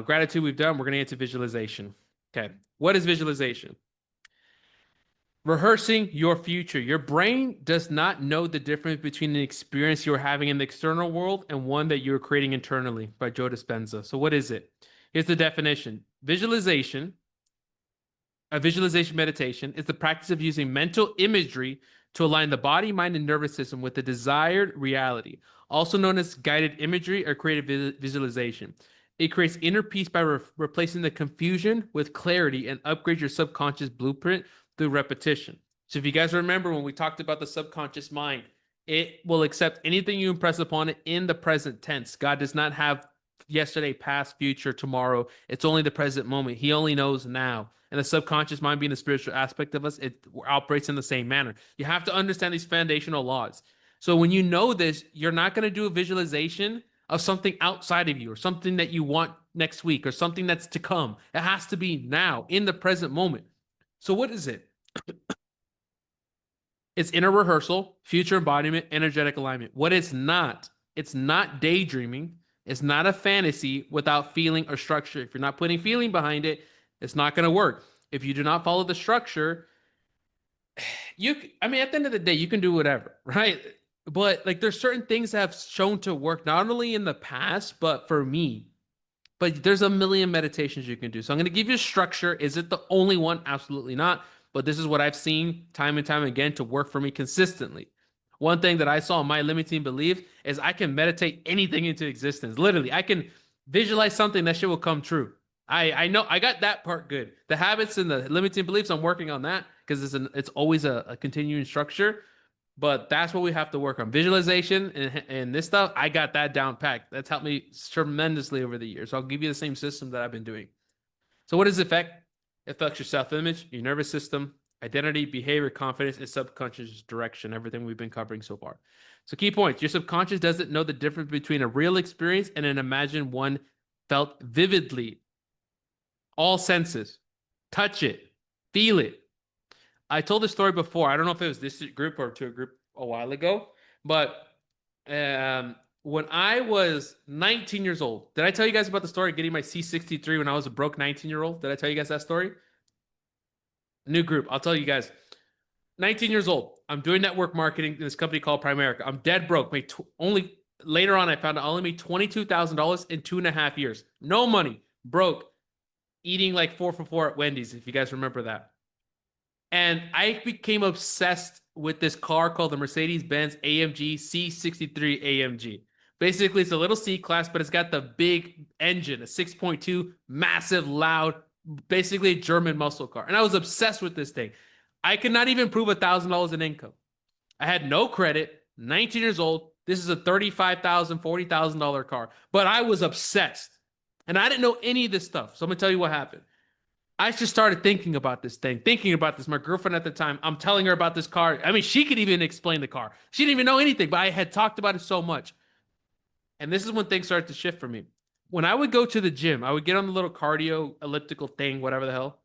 Gratitude we've done. We're going to get to visualization. Okay. What is visualization? Rehearsing your future. Your brain does not know the difference between an experience you're having in the external world and one that you're creating internally, by Joe Dispenza. So what is it? Here's the definition. A visualization meditation is the practice of using mental imagery to align the body, mind, and nervous system with the desired reality, also known as guided imagery or creative visualization. It creates inner peace by replacing the confusion with clarity and upgrades your subconscious blueprint through repetition. So if you guys remember when we talked about the subconscious mind, it will accept anything you impress upon it in the present tense. God does not have yesterday, past, future, tomorrow. It's only the present moment. He only knows now. And the subconscious mind being the spiritual aspect of us, it operates in the same manner. You have to understand these foundational laws. So when you know this, you're not going to do a visualization of something outside of you or something that you want next week or something that's to come. It has to be now in the present moment. So what is it? It's inner rehearsal, future embodiment, energetic alignment. What it's not daydreaming. It's not a fantasy without feeling or structure. If you're not putting feeling behind it, it's not going to work. If you do not follow the structure, at the end of the day, you can do whatever, right? But like there's certain things that have shown to work not only in the past, but for me. But there's a million meditations you can do. So I'm going to give you a structure. Is it the only one? Absolutely not. But this is what I've seen time and time again to work for me consistently. One thing that I saw in my limiting belief is I can meditate anything into existence. Literally, I can visualize something, that shit will come true. I know I got that part good. The habits and the limiting beliefs, I'm working on that because it's always a continuing structure. But that's what we have to work on. Visualization and this stuff, I got that down packed. That's helped me tremendously over the years. So I'll give you the same system that I've been doing. So what does it affect? It affects your self-image, your nervous system, identity, behavior, confidence, and subconscious direction, everything we've been covering so far. So key points. Your subconscious doesn't know the difference between a real experience and an imagined one felt vividly. All senses. Touch it. Feel it. I told this story before. I don't know if it was this group or to a group a while ago, but when I was 19 years old, did I tell you guys about the story of getting my C63 when I was a broke 19-year-old? Did I tell you guys that story? New group. I'll tell you guys. 19 years old. I'm doing network marketing in this company called Primerica. I'm dead broke. Only later on I found out I only made $22,000 in 2.5 years. No money. Broke. Eating like 4 for 4 at Wendy's, if you guys remember that. And I became obsessed with this car called the Mercedes-Benz AMG C63 AMG. Basically, it's a little C-Class, but it's got the big engine, a 6.2, massive, loud, basically a German muscle car. And I was obsessed with this thing. I could not even prove $1,000 in income. I had no credit, 19 years old. This is a $35,000, $40,000 car. But I was obsessed. And I didn't know any of this stuff. So I'm going to tell you what happened. I just started thinking about this thing, thinking about this. My girlfriend at the time, I'm telling her about this car. I mean, she could even explain the car. She didn't even know anything, but I had talked about it so much. And this is when things started to shift for me. When I would go to the gym, I would get on the little cardio elliptical thing, whatever the hell,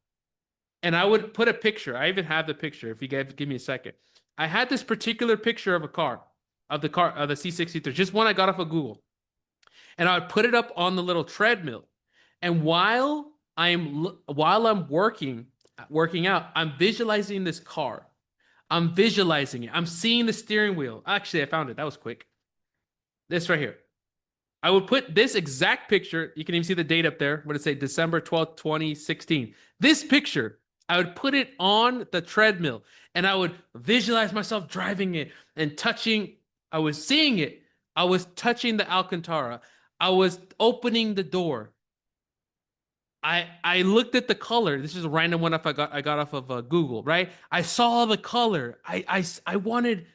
and I would put a picture. I even have the picture. If you guys give me a second, I had this particular picture of the C63, just one I got off of Google, and I would put it up on the little treadmill. And while I'm working out, I'm visualizing this car. I'm visualizing it. I'm seeing the steering wheel. Actually, I found it. That was quick. This right here. I would put this exact picture. You can even see the date up there. What did it say? December 12th, 2016. This picture, I would put it on the treadmill and I would visualize myself driving it and touching. I was seeing it. I was touching the Alcantara. I was opening the door. I looked at the color. This is a random one I got off of Google, right? I saw the color. I wanted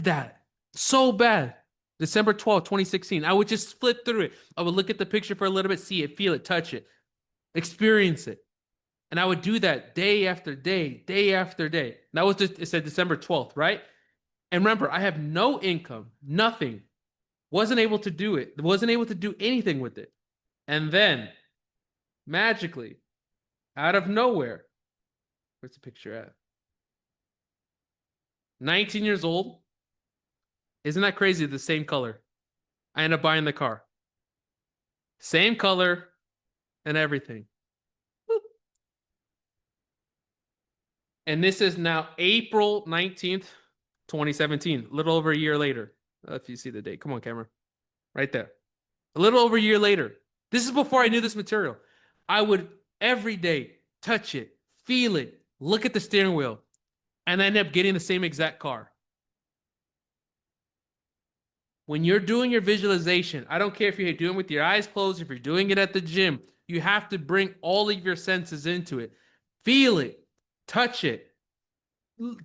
that so bad. December 12th, 2016. I would just flip through it. I would look at the picture for a little bit, see it, feel it, touch it, experience it. And I would do that day after day, day after day. That was just, it said December 12th, right? And remember, I have no income, nothing. Wasn't able to do it. Wasn't able to do anything with it. And then magically, out of nowhere, where's the picture at? 19 years old. Isn't that crazy? The same color. I end up buying the car. Same color, and everything. And this is now April 19th, 2017, a little over a year later. If you see the date, come on, camera. Right there. A little over a year later. This is before I knew this material. I would every day touch it, feel it, look at the steering wheel, and I end up getting the same exact car. When you're doing your visualization, I don't care if you're doing it with your eyes closed, if you're doing it at the gym, you have to bring all of your senses into it. Feel it, touch it,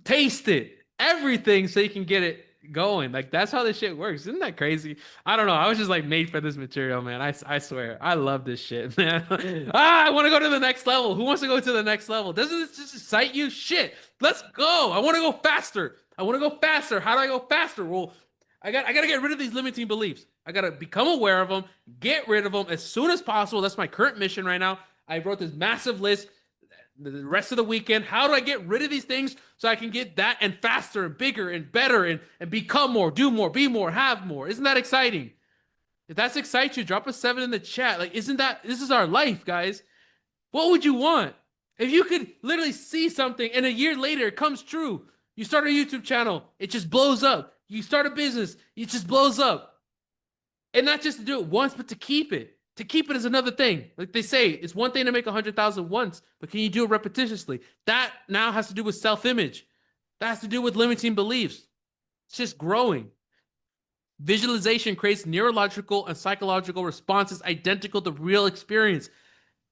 taste it, everything so you can get it going. Like that's how this shit works. Isn't that crazy? I don't know. I was just like made for this material, man. I swear. I love this shit, man. I want to go to the next level. Who wants to go to the next level? Doesn't this just excite you? Shit. Let's go. I want to go faster. I want to go faster. How do I go faster? Well, I got to get rid of these limiting beliefs. I got to become aware of them, get rid of them as soon as possible. That's my current mission right now. I wrote this massive list the rest of the weekend. How do I get rid of these things so I can get that and faster and bigger and better and become more, do more, be more, have more? Isn't that exciting? If that's excites you, drop a 7 in the chat. Like, isn't that, this is our life, guys. What would you want? If you could literally see something and a year later it comes true, you start a YouTube channel, it just blows up. You start a business, it just blows up. And not just to do it once, but to keep it. To keep it is another thing. Like they say, it's one thing to make 100,000 once, but can you do it repetitiously? That now has to do with self-image. That has to do with limiting beliefs. It's just growing. Visualization creates neurological and psychological responses identical to real experience.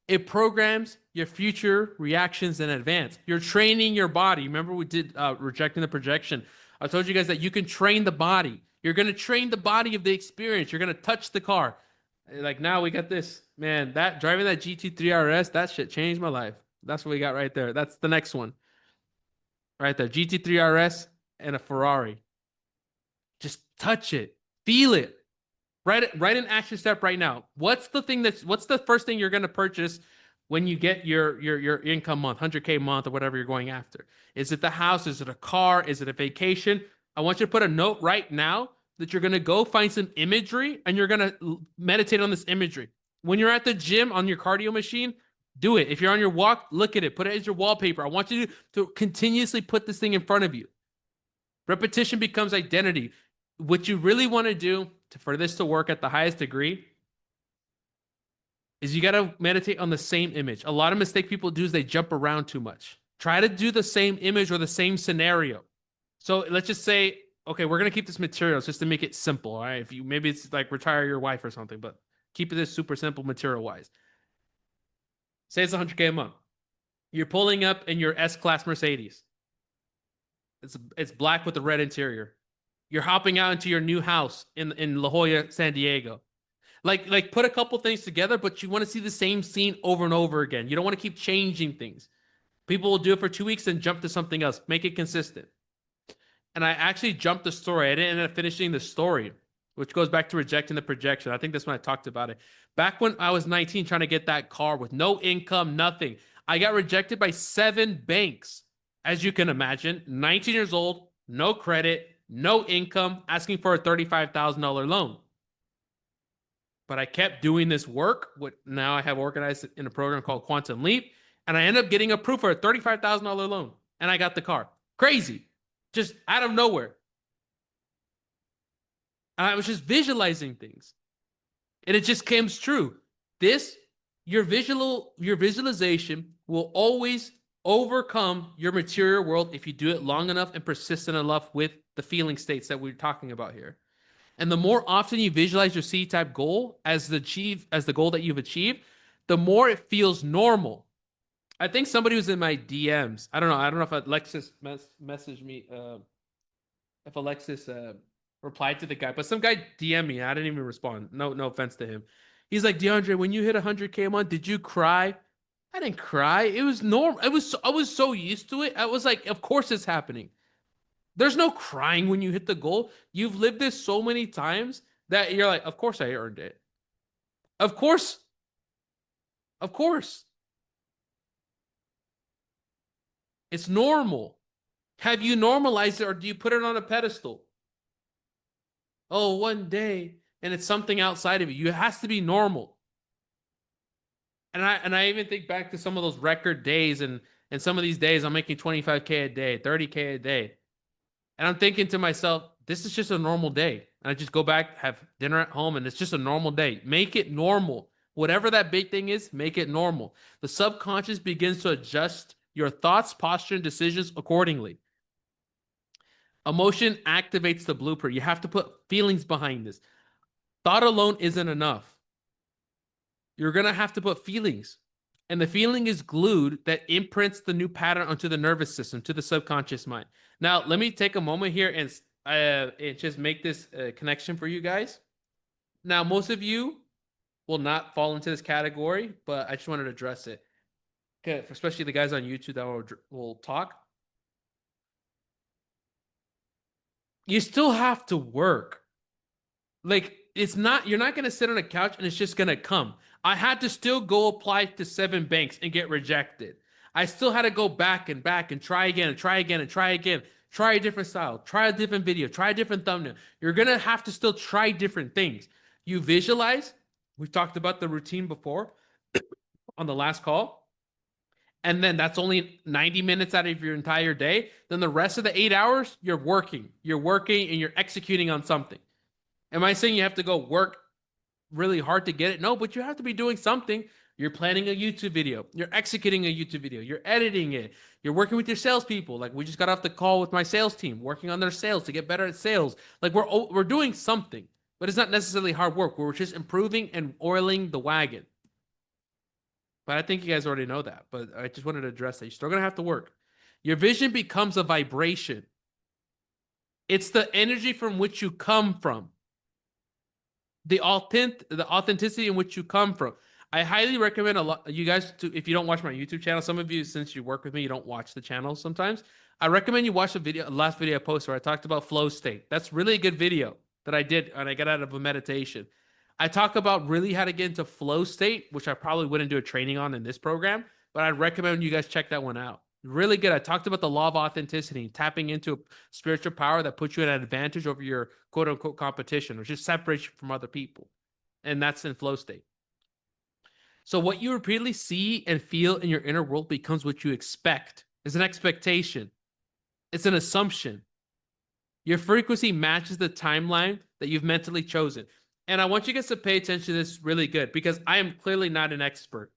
It programs your future reactions in advance. You're training your body. Remember we did rejecting the projection. I told you guys that you can train the body. You're going to train the body of the experience. You're going to touch the car. Like now we got this, man, that driving that GT3 RS, that shit changed my life. That's what we got right there. That's the next one. Right there. GT3 RS and a Ferrari. Just touch it. Feel it. Write an action step right now. What's the first thing you're going to purchase when you get your income month, 100K month or whatever you're going after? Is it the house? Is it a car? Is it a vacation? I want you to put a note right now that you're going to go find some imagery and you're going to meditate on this imagery. When you're at the gym on your cardio machine, do it. If you're on your walk, look at it. Put it as your wallpaper. I want you to continuously put this thing in front of you. Repetition becomes identity. What you really want to do for this to work at the highest degree is you got to meditate on the same image. A lot of mistake people do is they jump around too much. Try to do the same image or the same scenario. So let's just say, okay, we're going to keep this material just to make it simple. All right. If you, maybe it's like retire your wife or something, but keep this super simple material wise. Say it's 100K a month. You're pulling up in your S-Class Mercedes. It's black with a red interior. You're hopping out into your new house in La Jolla, San Diego. Like put a couple things together, but you want to see the same scene over and over again. You don't want to keep changing things. People will do it for 2 weeks and jump to something else. Make it consistent. And I actually jumped the story. I didn't end up finishing the story, which goes back to rejecting the projection. I think that's when I talked about it. Back when I was 19 trying to get that car with no income, nothing. I got rejected by 7 banks. As you can imagine, 19 years old, no credit, no income, asking for a $35,000 loan. But I kept doing this work. What now I have organized in a program called Quantum Leap. And I ended up getting approved for a $35,000 loan. And I got the car. Crazy. Just out of nowhere. And I was just visualizing things. And it just comes true. Your visualization will always overcome your material world if you do it long enough and persistent enough with the feeling states that we're talking about here. And the more often you visualize your C-type goal as the goal that you've achieved, the more it feels normal. I think somebody was in my DMs. I don't know if Alexis messaged me, if Alexis replied to the guy, but some guy DM'd me. I didn't even respond. No offense to him. He's like, DeAndre, when you hit 100K a month, did you cry? I didn't cry. It was normal. I was so used to it. I was like, of course it's happening. There's no crying when you hit the goal. You've lived this so many times that you're like, of course I earned it. Of course. Of course. It's normal. Have you normalized it or do you put it on a pedestal? Oh, one day, and it's something outside of you. It has to be normal. And I even think back to some of those record days, and some of these days I'm making 25K a day, 30K a day. And I'm thinking to myself, this is just a normal day. And I just go back, have dinner at home, and it's just a normal day. Make it normal. Whatever that big thing is, make it normal. The subconscious begins to adjust your thoughts, posture, and decisions accordingly. Emotion activates the blueprint. You have to put feelings behind this. Thought alone isn't enough. You're going to have to put feelings. And the feeling is glued that imprints the new pattern onto the nervous system, to the subconscious mind. Now, let me take a moment here and just make this connection for you guys. Now, most of you will not fall into this category, but I just wanted to address it. Okay, especially the guys on YouTube that will talk. You still have to work. Like, it's not, you're not going to sit on a couch and it's just going to come. I had to still go apply to 7 banks and get rejected. I still had to go back and try again and try again and try again. Try a different style, try a different video, try a different thumbnail. You're going to have to still try different things. You visualize. We've talked about the routine before on the last call. And then that's only 90 minutes out of your entire day. Then the rest of the 8 hours, you're working. You're working and you're executing on something. Am I saying you have to go work really hard to get it? No, but you have to be doing something. You're planning a YouTube video. You're executing a YouTube video. You're editing it. You're working with your salespeople. Like, we just got off the call with my sales team, working on their sales to get better at sales. Like, we're doing something, but it's not necessarily hard work. We're just improving and oiling the wagon. But I think you guys already know that. But I just wanted to address that. You're still gonna have to work. Your vision becomes a vibration. It's the energy from which you come from. The authenticity in which you come from. I highly recommend a lot you guys to, if you don't watch my YouTube channel, some of you, since you work with me, you don't watch the channel sometimes. I recommend you watch the last video I posted where I talked about flow state. That's really a good video that I did and I got out of a meditation. I talk about really how to get into flow state, which I probably wouldn't do a training on in this program, but I'd recommend you guys check that one out. Really good. I talked about the law of authenticity, tapping into a spiritual power that puts you at an advantage over your quote unquote competition, or just separates you from other people. And that's in flow state. So what you repeatedly see and feel in your inner world becomes what you expect. It's an expectation. It's an assumption. Your frequency matches the timeline that you've mentally chosen. And I want you guys to pay attention to this really good, because I am clearly not an expert.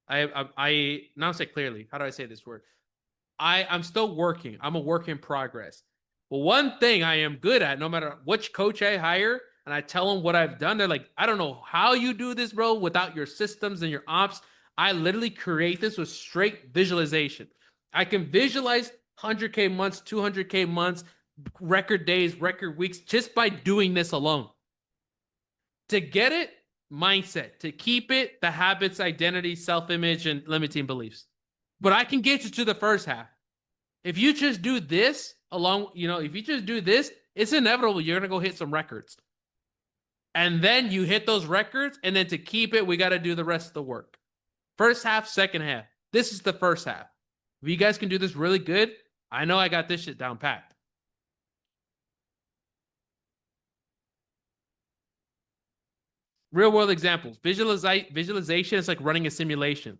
I now say clearly. How do I say this word? I'm still working. I'm a work in progress. But one thing I am good at, no matter which coach I hire, and I tell them what I've done, they're like, I don't know how you do this, bro, without your systems and your ops. I literally create this with straight visualization. I can visualize 100K months, 200K months, record days, record weeks, just by doing this alone. To get it, mindset. To keep it, the habits, identity, self-image, and limiting beliefs. But I can get you to the first half. If you just do this along, if you just do this, it's inevitable you're going to go hit some records. And then you hit those records, and then to keep it, we got to do the rest of the work. First half, second half. This is the first half. If you guys can do this really good, I know I got this shit down pat. Real world examples. Visualization is like running a simulation.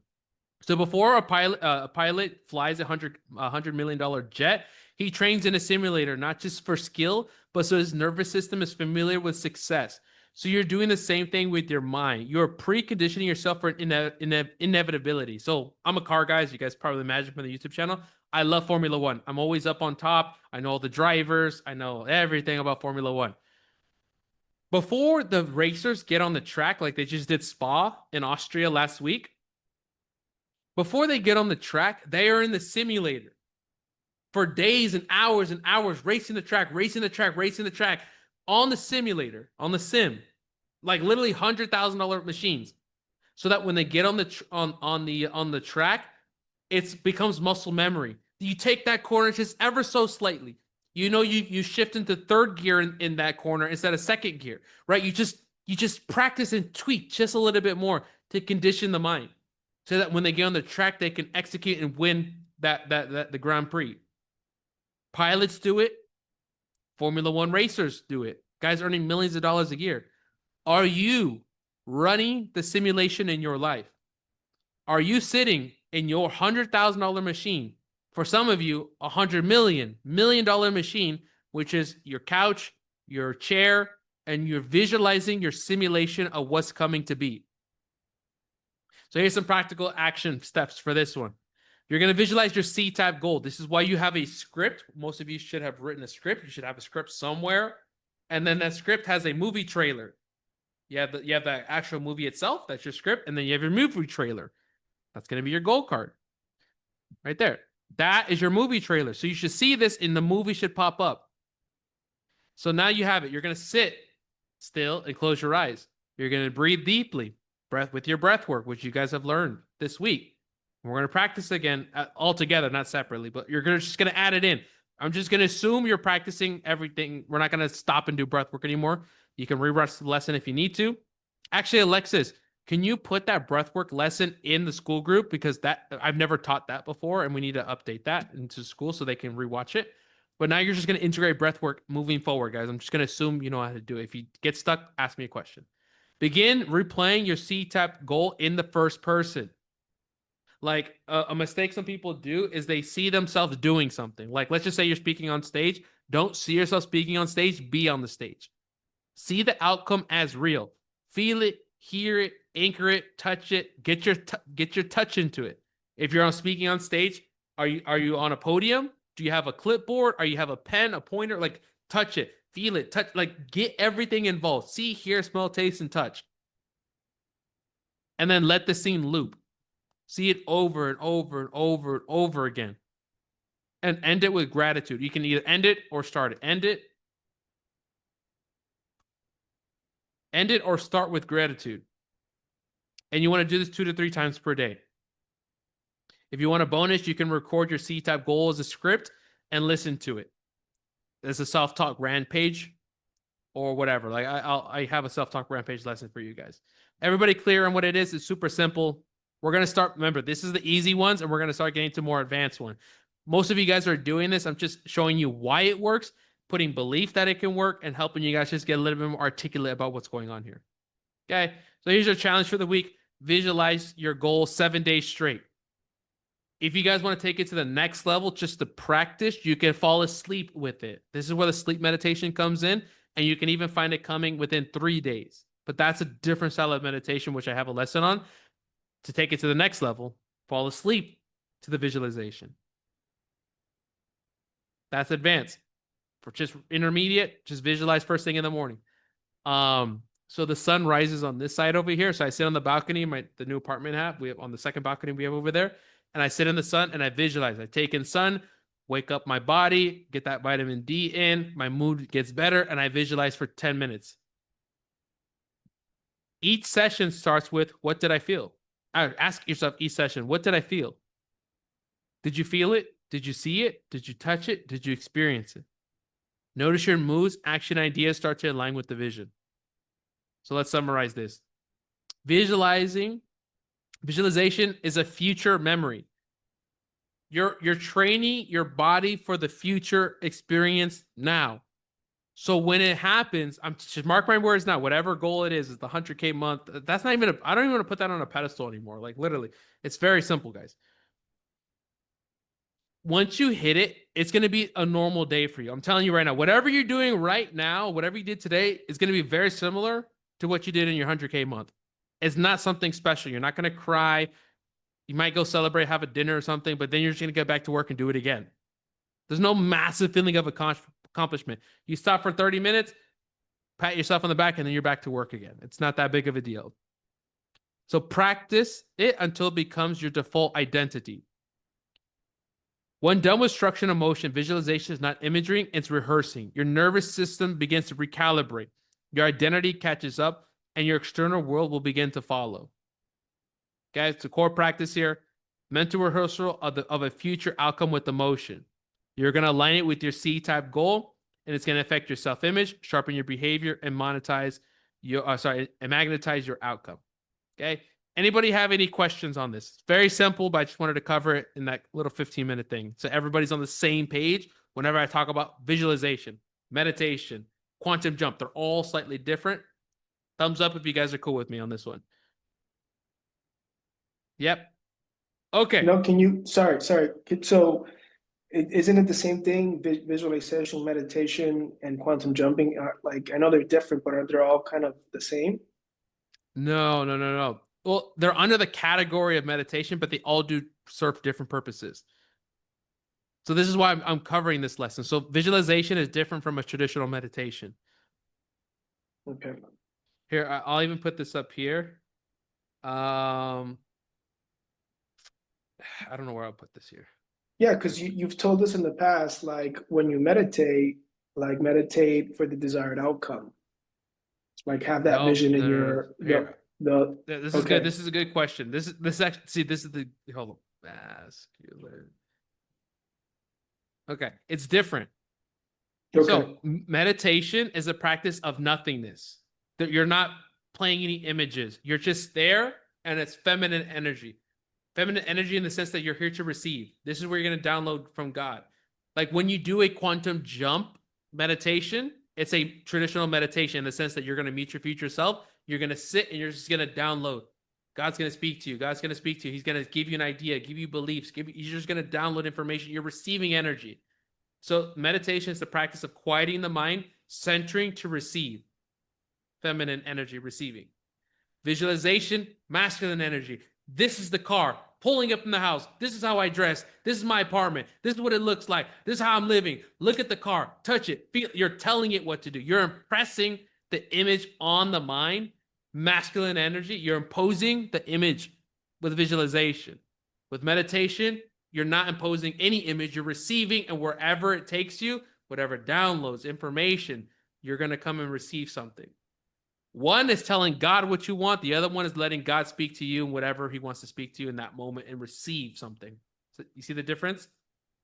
So before a pilot flies $100 million jet, he trains in a simulator, not just for skill, but so his nervous system is familiar with success. So you're doing the same thing with your mind. You're preconditioning yourself for inevitability. So I'm a car guy, as you guys probably imagine from the YouTube channel. I love Formula One. I'm always up on top. I know all the drivers. I know everything about Formula One. Before the racers get on the track, like they just did Spa in Austria last week, before they get on the track, they are in the simulator for days and hours, racing the track on the simulator, on the sim, like literally $100,000 machines, so that when they get on the track, it becomes muscle memory. You take that corner just ever so slightly. You shift into third gear in that corner instead of second gear, right? You just practice and tweak just a little bit more to condition the mind, so that when they get on the track, they can execute and win the Grand Prix. Pilots do it. Formula One racers do it. Guys earning millions of dollars a year. Are you running the simulation in your life? Are you sitting in your $100,000 machine? For some of you, $100 million machine, which is your couch, your chair, and you're visualizing your simulation of what's coming to be. So here's some practical action steps for this one. You're going to visualize your C-type goal. This is why you have a script. Most of you should have written a script. You should have a script somewhere. And then that script has a movie trailer. You have the actual movie itself. That's your script. And then you have your movie trailer. That's going to be your goal card. Right there. That is your movie trailer. So you should see this in the movie should pop up. So now you have it. You're going to sit still and close your eyes. You're going to breathe deeply. Breath with your breath work, which you guys have learned this week. We're going to practice again all together, not separately, but you're just going to add it in. I'm just going to assume you're practicing everything. We're not going to stop and do breath work anymore. You can rewatch the lesson if you need to. Actually, Alexis, can you put that breathwork lesson in the school group? Because that I've never taught that before, and we need to update that into school so they can rewatch it. But now you're just going to integrate breathwork moving forward, guys. I'm just going to assume you know how to do it. If you get stuck, ask me a question. Begin replaying your C-type goal in the first person. Like a mistake some people do is they see themselves doing something. Like, let's just say you're speaking on stage. Don't see yourself speaking on stage. Be on the stage. See the outcome as real. Feel it, hear it, anchor it, touch it. Get your touch into it. If you're speaking on stage, are you on a podium? Do you have a clipboard? Are you have a pen, a pointer? Like, touch it, feel it, touch. Like, get everything involved. See, hear, smell, taste, and touch. And then let the scene loop. See it over and over and over and over again. And end it with gratitude. You can either end it or start it. End it or start with gratitude. And you want to do this 2 to 3 times per day. If you want a bonus, you can record your C-type goal as a script and listen to it. There's a self-talk rampage or whatever. Like I have a self-talk rampage lesson for you guys. Everybody clear on what it is? It's super simple. We're going to start. Remember, this is the easy ones, and we're going to start getting to more advanced one. Most of you guys are doing this. I'm just showing you why it works, putting belief that it can work, and helping you guys just get a little bit more articulate about what's going on here. Okay, so here's your challenge for the week. Visualize your goal 7 days straight. If you guys want to take it to the next level, just to practice, you can fall asleep with it. This is where the sleep meditation comes in, and you can even find it coming within 3 days. But that's a different style of meditation, which I have a lesson on. To take it to the next level, fall asleep to the visualization. That's advanced. For just intermediate, just visualize first thing in the morning. So the sun rises on this side over here. So I sit on the balcony, the new apartment we have on the second balcony we have over there. And I sit in the sun and I visualize. I take in sun, wake up my body, get that vitamin D in, my mood gets better, and I visualize for 10 minutes. Each session starts with, what did I feel? Ask yourself each session, what did I feel? Did you feel it? Did you see it? Did you touch it? Did you experience it? Notice your moods, action ideas start to align with the vision. So let's summarize this. Visualization is a future memory. You're training your body for the future experience now. So when it happens, I'm just mark my words now, whatever goal it is the 100K month. That's not even, I don't even want to put that on a pedestal anymore. Like literally, it's very simple, guys. Once you hit it, it's going to be a normal day for you. I'm telling you right now, whatever you're doing right now, whatever you did today is going to be very similar to what you did in your 100K month. It's not something special. You're not going to cry. You might go celebrate, have a dinner or something, but then you're just going to get back to work and do it again. There's no massive feeling of accomplishment. You stop for 30 minutes, pat yourself on the back, and then you're back to work again. It's not that big of a deal. So practice it until it becomes your default identity. When done with structure and emotion, visualization is not imaging, it's rehearsing. Your nervous system begins to recalibrate. Your identity catches up, and your external world will begin to follow. Okay, it's a core practice here. Mental rehearsal of a future outcome with emotion. You're going to align it with your C-type goal, and it's going to affect your self-image, sharpen your behavior, and magnetize your outcome. Okay. Anybody have any questions on this? It's very simple, but I just wanted to cover it in that little 15-minute thing. So everybody's on the same page whenever I talk about visualization, meditation, quantum jump. They're all slightly different. Thumbs up if you guys are cool with me on this one. Yep. Okay. No, can you, sorry. So isn't it the same thing? Visualization, meditation, and quantum jumping are like, I know they're different, but are they all kind of the same? No, no, no, no. Well, they're under the category of meditation, but they all do serve different purposes. So this is why I'm covering this lesson. So visualization is different from a traditional meditation. Okay. Here, I'll even put this up here. Um, I don't know where I'll put this here. Yeah, because you've told us in the past, like when you meditate, like meditate for the desired outcome. Like have that No, vision no, in no, no. Here, the this is good. okay. This is a good question. This is actually see. This is the hold on. Vascular. Okay, it's different. Okay. So meditation is a practice of nothingness. That you're not playing any images. You're just there, and it's feminine energy. Feminine energy in the sense that you're here to receive. This is where you're going to download from God. Like when you do a quantum jump meditation, it's a traditional meditation in the sense that you're going to meet your future self. You're going to sit and you're just going to download. God's going to speak to you. God's going to speak to you. He's going to give you an idea, give you beliefs, you're just going to download information. You're receiving energy. So meditation is the practice of quieting the mind, centering to receive. Feminine energy, receiving. Visualization, masculine energy. This is the car pulling up in the house. This is how I dress. This is my apartment. This is what it looks like. This is how I'm living. Look at the car. Touch it. Feel. You're telling it what to do. You're impressing the image on the mind. Masculine energy. You're imposing the image with visualization. With meditation, you're not imposing any image. You're receiving, and wherever it takes you, whatever downloads, information, you're going to come and receive something. One is telling God what you want. The other one is letting God speak to you and whatever he wants to speak to you in that moment and receive something. So you see the difference?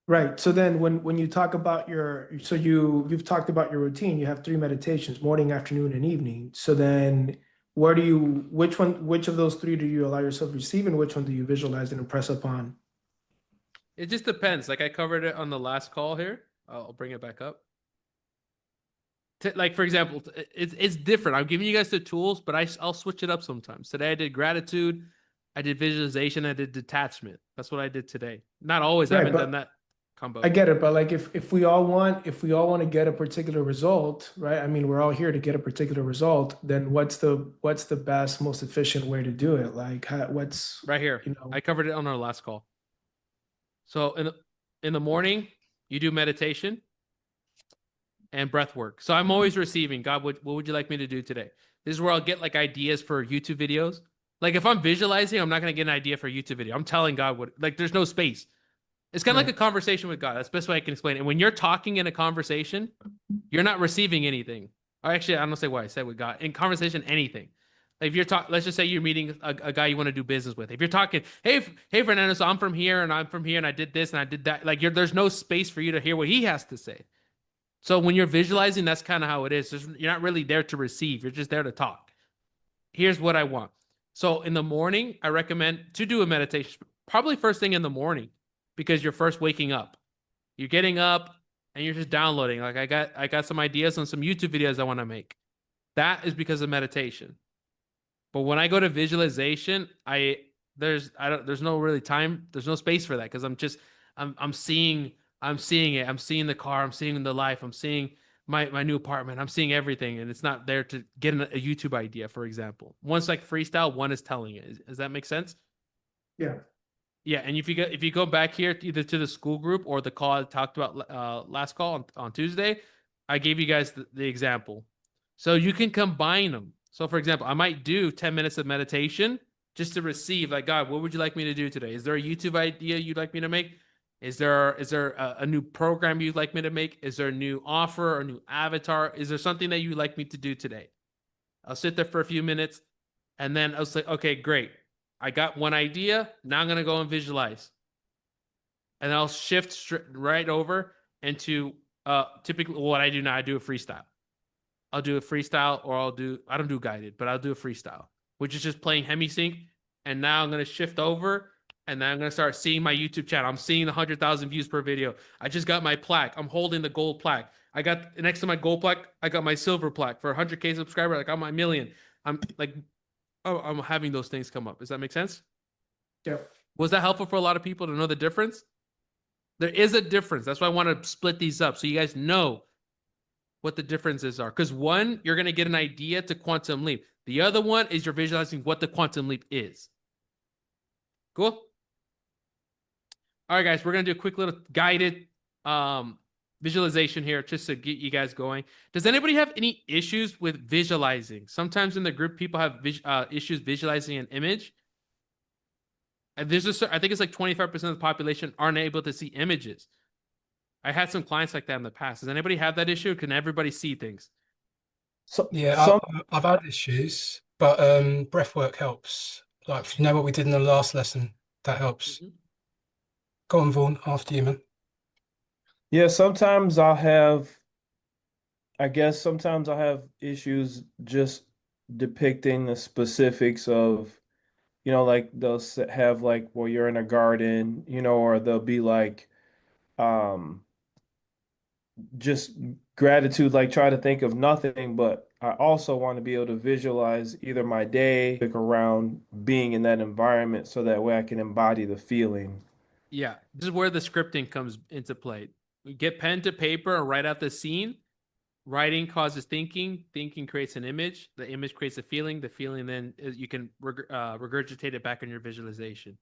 Right. So then when you talk about you've talked about your routine, you have three meditations, morning, afternoon, and evening. So then which of those three do you allow yourself to receive and which one do you visualize and impress upon? It just depends. Like I covered it on the last call here. I'll bring it back up. Like for example, it's different. I'm giving you guys the tools, but I'll switch it up sometimes. Today I did gratitude, I did visualization, I did detachment. That's what I did today. Not always. I Right, haven't done but that I combo. get it, but like if we all want to get a particular result, right? I mean, we're all here to get a particular result, then what's the best, most efficient way to do it? Like what's, Right here. you know, I covered it on our last call. So in the morning, you do meditation and breath work. So I'm always receiving. God, what would you like me to do today? This is where I'll get like ideas for YouTube videos. Like if I'm visualizing, I'm not gonna get an idea for a YouTube video. I'm telling God what like there's no space. It's kind of like right. a conversation with God. That's the best way I can explain it. And when you're talking in a conversation, you're not receiving anything. Or actually, I don't say what I said with God. In conversation, anything. Like if you're talking, let's just say you're meeting a guy you want to do business with. If you're talking, hey, Fernando, so I'm from here and I'm from here and I did this and I did that. Like there's no space for you to hear what he has to say. So when you're visualizing, that's kind of how it is. You're not really there to receive. You're just there to talk. Here's what I want. So in the morning, I recommend to do a meditation, probably first thing in the morning, because you're first waking up. You're getting up and you're just downloading. Like I got some ideas on some YouTube videos I want to make. That is because of meditation. But when I go to visualization, I don't there's no really time, there's no space for that because I'm seeing it. I'm seeing the car, I'm seeing the life, I'm seeing my new apartment, I'm seeing everything, and it's not there to get a YouTube idea, for example. One's like freestyle, one is telling it. Does that make sense? Yeah. Yeah, and if you go back here either to the school group or the call I talked about last call on Tuesday, I gave you guys the example. So you can combine them. So for example, I might do 10 minutes of meditation just to receive like God, what would you like me to do today? Is there a YouTube idea you'd like me to make? Is there a new program you'd like me to make? Is there a new offer or a new avatar? Is there something that you'd like me to do today? I'll sit there for a few minutes and then I was like, okay, great. I got one idea. Now I'm gonna go and visualize, and I'll shift right over into typically what I do now. I do a freestyle. I'll do a freestyle, or I don't do guided, but I'll do a freestyle, which is just playing hemi sync. And now I'm gonna shift over, and then I'm gonna start seeing my YouTube channel. I'm seeing 100,000 views per video. I just got my plaque. I'm holding the gold plaque. I got next to my gold plaque. I got my silver plaque for 100K subscriber. Like I'm my million. I'm like, oh, I'm having those things come up. Does that make sense? Yeah. Was that helpful for a lot of people to know the difference? There is a difference. That's why I want to split these up so you guys know what the differences are. Because one, you're going to get an idea to quantum leap. The other one is you're visualizing what the quantum leap is. Cool? All right, guys, we're going to do a quick little guided visualization here just to get you guys going. Does anybody have any issues with visualizing? Sometimes in the group, people have issues visualizing an image. And I think it's like 25% of the population aren't able to see images. I had some clients like that in the past. Does anybody have that issue? Can everybody see things? So Yeah, some I've had issues, but breath work helps. Like, you know what we did in the last lesson? That helps. Mhm. Go on, Vaughan, after you, man. Yeah, I guess sometimes I have issues just depicting the specifics of, like have like where you're in a garden, or they'll be like, um, just gratitude, like try to think of nothing, but I also want to be able to visualize either my day around being in that environment so that way I can embody the feeling. Yeah, this is where the scripting comes into play. We get pen to paper and write out the scene. Writing causes thinking. Thinking creates an image. The image creates a feeling. The feeling then you can regurgitate it back in your visualization.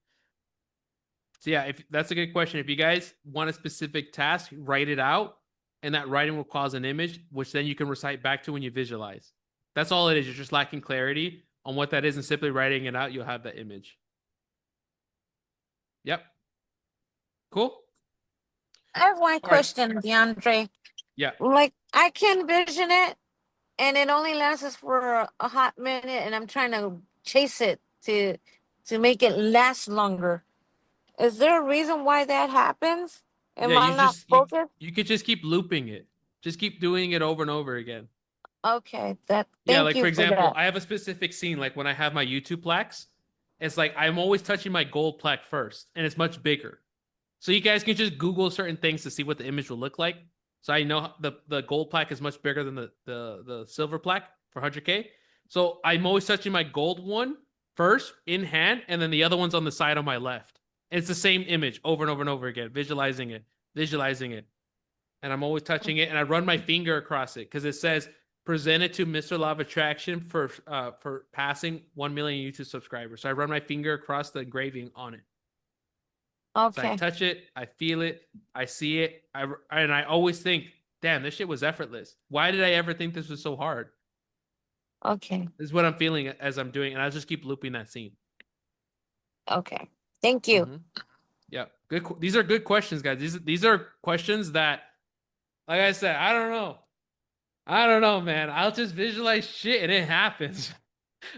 So yeah, if that's a good question. If you guys want a specific task, write it out, and that writing will cause an image, which then you can recite back to when you visualize. That's all it is. You're just lacking clarity on what that is, and simply writing it out, you'll have that image. Yep. Cool. I have one right. question, DeAndre. Yeah. Like, I can vision it, and it only lasts for a hot minute, and I'm trying to chase it to make it last longer. Is there a reason why that happens? Am Yeah, I you not just focused? you could just keep looping it. Just keep doing it over and over again. Okay, Yeah, thank like you for for example, that. I have a specific scene, like when I have my YouTube plaques, it's like I'm always touching my gold plaque first, and it's much bigger. So you guys can just Google certain things to see what the image will look like. So I know the gold plaque is much bigger than the silver plaque for 100K. So I'm always touching my gold one first in hand, and then the other one's on the side on my left. And it's the same image over and over and over again, visualizing it, visualizing it. And I'm always touching it, and I run my finger across it because it says presented to Mr. Law of Attraction for passing 1 million YouTube subscribers. So I run my finger across the engraving on it. So I Okay, touch it, I feel it, I see it, and I always think, damn, this shit was effortless. Why did I ever think this was so hard? okay, This is what I'm feeling as I'm doing, and I'll just keep looping that scene. okay. Thank you. Mhm. Yeah, good. These are good questions, guys. These are questions that, like I said, I don't know. I don't know, man. I'll just visualize shit and it happens.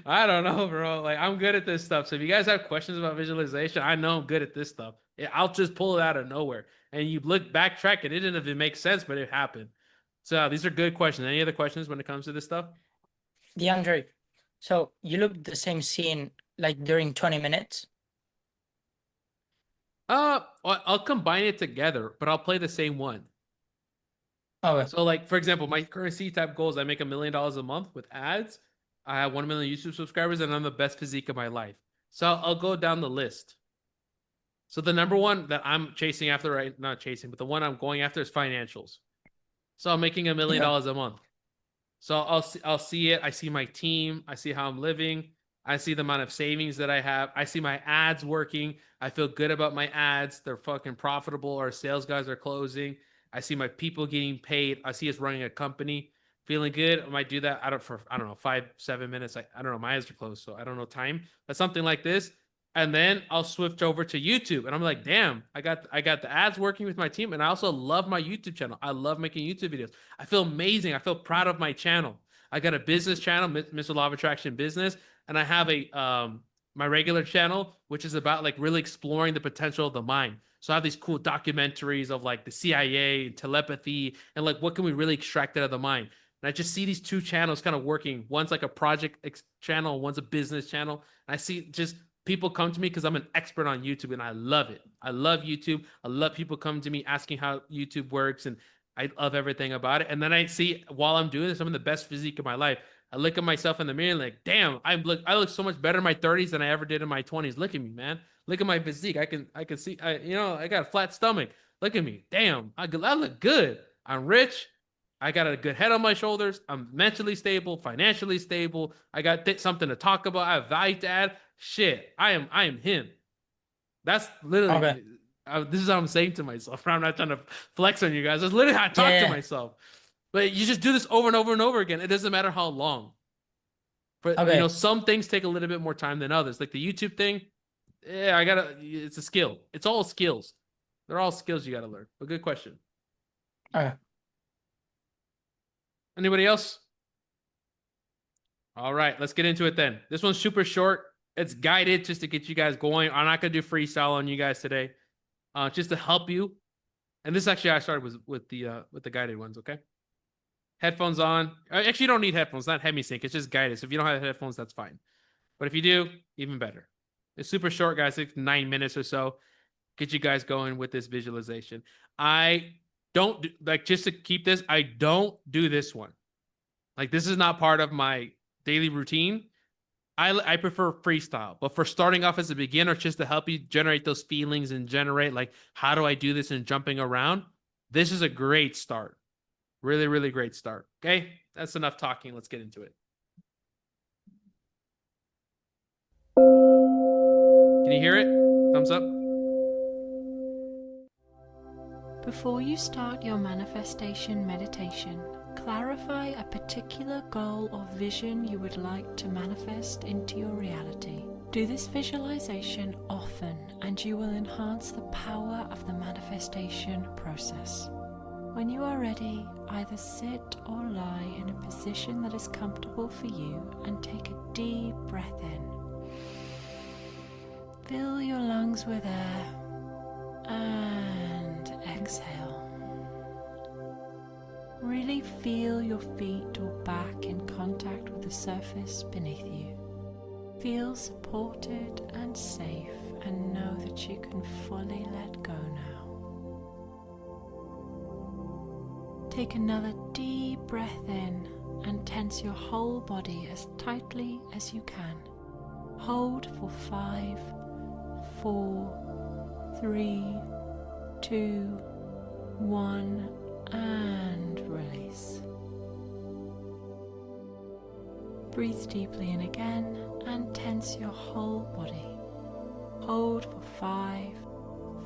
I don't know, bro. Like I'm good at this stuff. So if you guys have questions about visualization, I know I'm good at this stuff. I'll just pull it out of nowhere. And you look backtrack and it didn't even make sense, but it happened. So these are good questions. Any other questions when it comes to this stuff? DeAndre, so you looked the same scene like during 20 minutes? I'll combine it together, but I'll play the same one. Oh, So like, for example, my current C-type goal is I make $1 million a month with ads. I have 1 million YouTube subscribers and I'm the best physique of my life. So I'll go down the list. So the number one that I'm chasing after, right? Not chasing, but the one I'm going after is financials. So I'm making $1 million a month. So I'll see it. I see my team. I see how I'm living. I see the amount of savings that I have. I see my ads working. I feel good about my ads. They're fucking profitable. Our sales guys are closing. I see my people getting paid. I see us running a company, feeling good. I might do that. I don't know, 5-7 minutes. I don't know. My eyes are closed, so I don't know time. But something like this. And then I'll switch over to YouTube. And I'm like, damn, I got the ads working with my team. And I also love my YouTube channel. I love making YouTube videos. I feel amazing. I feel proud of my channel. I got a business channel, Mr. Law of Attraction Business, and I have a my regular channel, which is about like really exploring the potential of the mind. So I have these cool documentaries of like the CIA and telepathy and like what can we really extract out of the mind. And I just see these two channels kind of working. One's like a project channel, one's a business channel. And I see just people come to me because I'm an expert on YouTube and I love it. I love YouTube. I love people coming to me asking how YouTube works and I love everything about it. And then I see while I'm doing this, I'm in the best physique of my life. I look at myself in the mirror like, damn, I look so much better in my 30s than I ever did in my 20s. Look at me, man. Look at my physique. I can see, I got a flat stomach. Look at me. Damn, I look good. I'm rich. I got a good head on my shoulders. I'm mentally stable, financially stable. I got something to talk about. I have value to add. Shit, I am him. That's literally. Okay. This is how I'm saying to myself. I'm not trying to flex on you guys. That's literally how I talk to Yeah. myself. But you just do this over and over and over again. It doesn't matter how long. But Okay. some things take a little bit more time than others. Like the YouTube thing, it's a skill. It's all skills. They're all skills you gotta learn. But good question. Okay. Anybody else? All right, let's get into it then. This one's super short. It's guided just to get you guys going. I'm not gonna do freestyle on you guys today, just to help you. And this actually I started with the guided ones. Okay. Headphones on. Actually, you don't need headphones. Not HemiSync. It's just guided. So if you don't have headphones, that's fine. But if you do, even better. It's super short, guys. It's 9 minutes or so. Get you guys going with this visualization. I don't do, just to keep this. I don't do this one. Like this is not part of my daily routine. I prefer freestyle, but for starting off as a beginner, just to help you generate those feelings and generate like, how do I do this and jumping around? This is a great start. Really, really great start. Okay, that's enough talking. Let's get into it. Can you hear it? Thumbs up. Before you start your manifestation meditation, clarify a particular goal or vision you would like to manifest into your reality. Do this visualization often and you will enhance the power of the manifestation process. When you are ready, either sit or lie in a position that is comfortable for you and take a deep breath in. Fill your lungs with air and exhale. Really feel your feet or back in contact with the surface beneath you. Feel supported and safe and know that you can fully let go now. Take another deep breath in and tense your whole body as tightly as you can. Hold for 5, 4, 3, 2, 1, and release. Breathe deeply in again and tense your whole body. Hold for 5,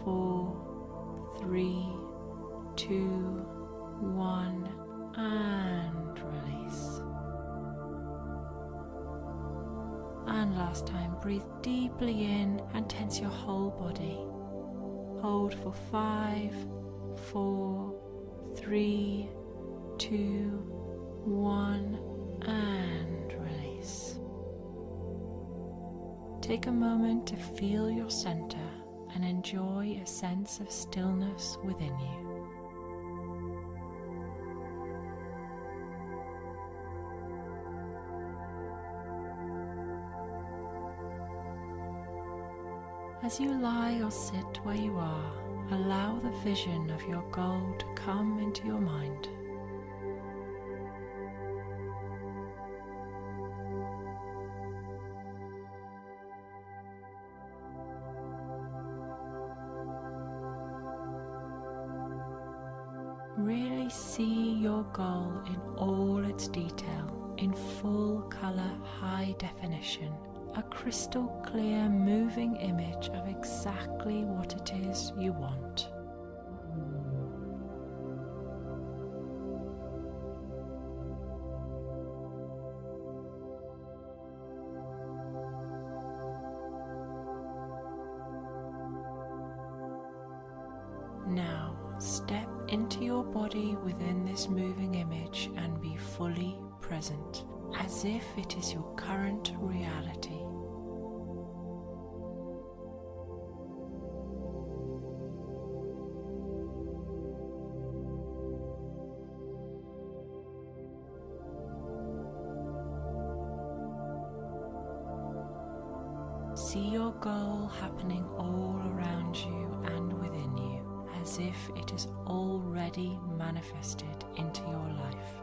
4, 3, 2, 1, and release. And last time, breathe deeply in and tense your whole body. Hold for 5, 4, 3, 2, 1, and release. Take a moment to feel your center and enjoy a sense of stillness within you. As you lie or sit where you are, allow the vision of your goal to come into your mind. Really see your goal in all its detail, in full color, high definition. A crystal clear moving image of exactly what it is you want. Now step into your body within this moving image and be fully present, as if it is your current reality. See your goal happening all around you and within you, as if it is already manifested into your life.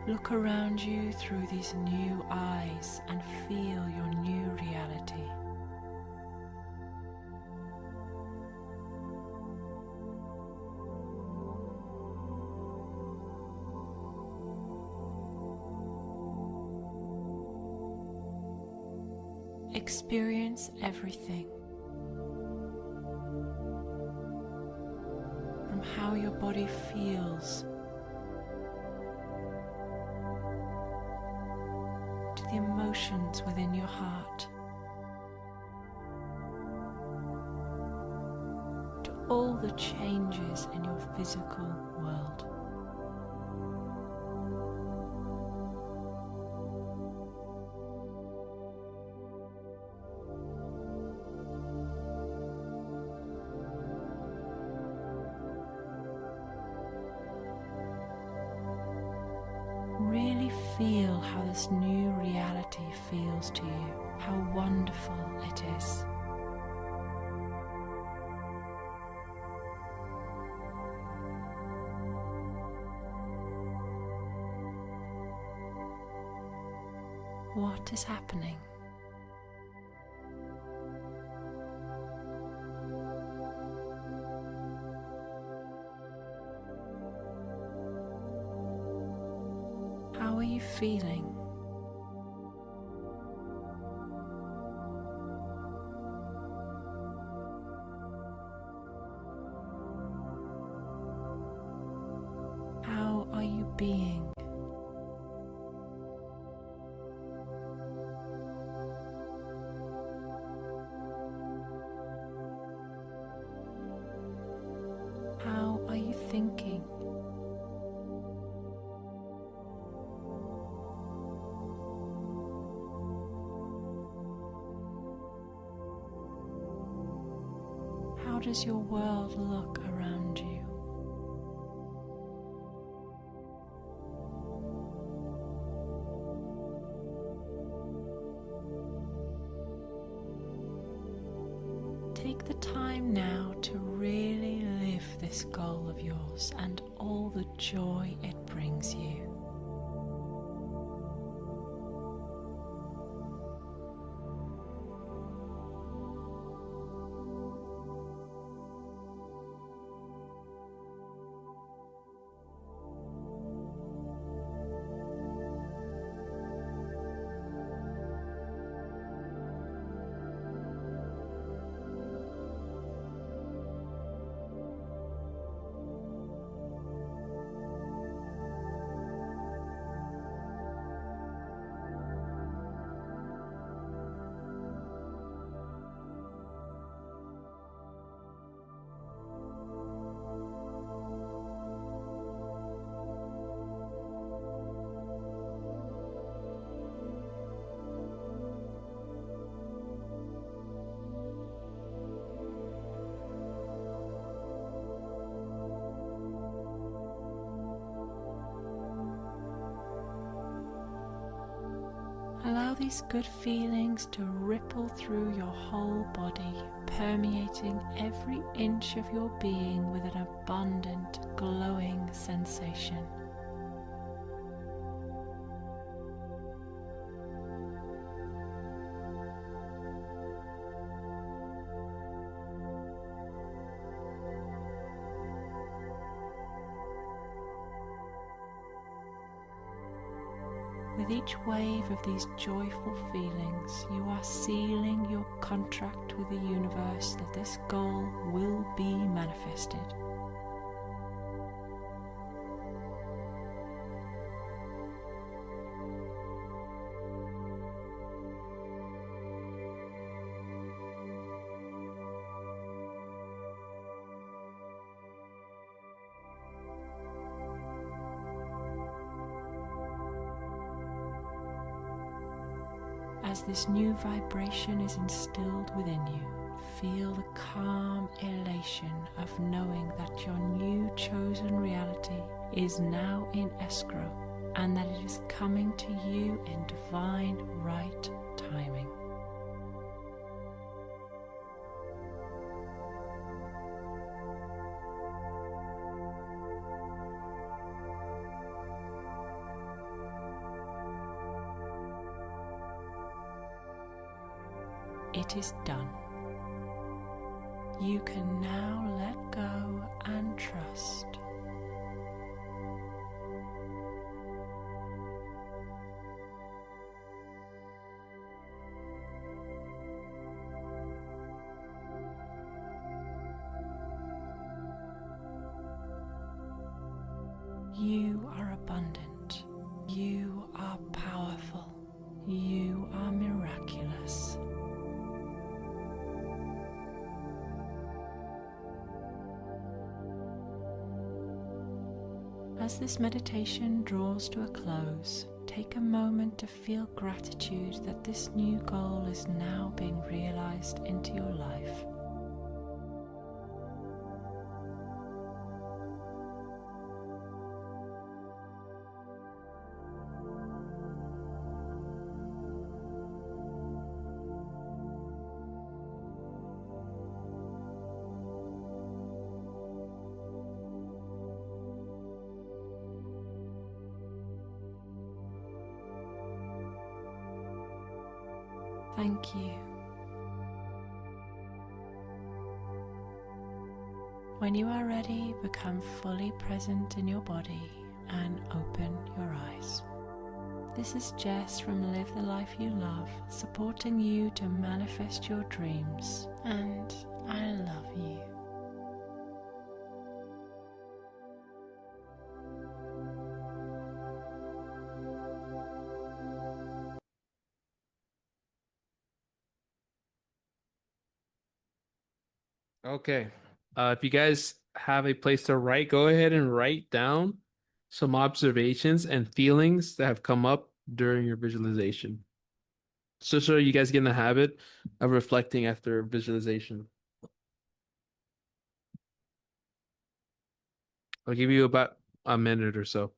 Look around you through these new eyes and feel your new reality. Experience everything. From how your body feels to the emotions within your heart, to all the changes in your physical world. Really feel how this new reality feels to you, how wonderful it is. What is happening? How are you feeling? How are you being? How are you thinking? How does your world look around you? Take the time now to really live this goal of yours and all the joy it brings you. Allow these good feelings to ripple through your whole body, permeating every inch of your being with an abundant, glowing sensation. With each wave of these joyful feelings, you are sealing your contract with the universe that this goal will be manifested. As this new vibration is instilled within you, feel the calm elation of knowing that your new chosen reality is now in escrow and that it is coming to you in divine right timing. It is done. You can now let go and trust. You are abundant. You are powerful. You are miraculous. As this meditation draws to a close, take a moment to feel gratitude that this new goal is now being realized into your life. Thank you. When you are ready, become fully present in your body and open your eyes. This is Jess from Live the Life You Love, supporting you to manifest your dreams, and I love you. Okay. If you guys have a place to write, go ahead and write down some observations and feelings that have come up during your visualization. So you guys get in the habit of reflecting after visualization. I'll give you about a minute or so.